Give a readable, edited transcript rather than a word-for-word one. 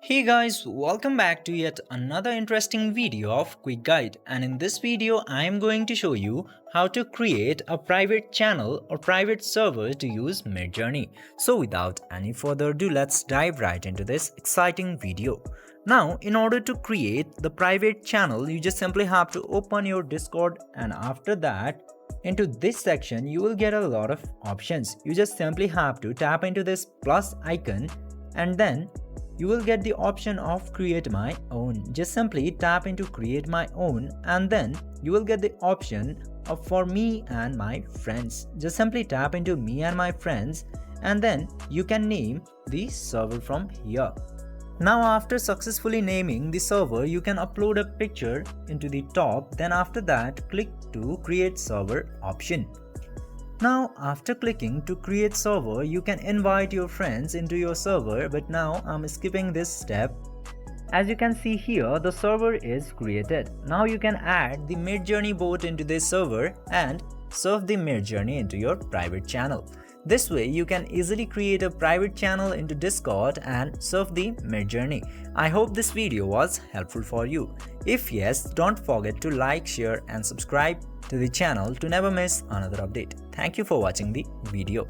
Hey guys, welcome back to yet another interesting video of Quick Guide, and in this video I am going to show you how to create a private channel or private server to use Midjourney. So without any further ado, let's dive right into this exciting video. Now, in order to create the private channel, you just simply have to open your Discord, and after that into this section you will get a lot of options. You just simply have to tap into this plus icon and then you will get the option of create my own. Just simply tap into create my own and then you will get the option of for me and my friends. Just simply tap into me and my friends and then you can name the server from here. Now after successfully naming the server, you can upload a picture into the top, then after that click to create server option. Now after clicking to create server, you can invite your friends into your server, but now I'm skipping this step. As you can see here, the server is created. Now you can add the Midjourney bot into this server and serve the Midjourney into your private channel. This way you can easily create a private channel into Discord and serve the Midjourney. I hope this video was helpful for you. If yes, don't forget to like, share and subscribe to the channel to never miss another update. Thank you for watching the video.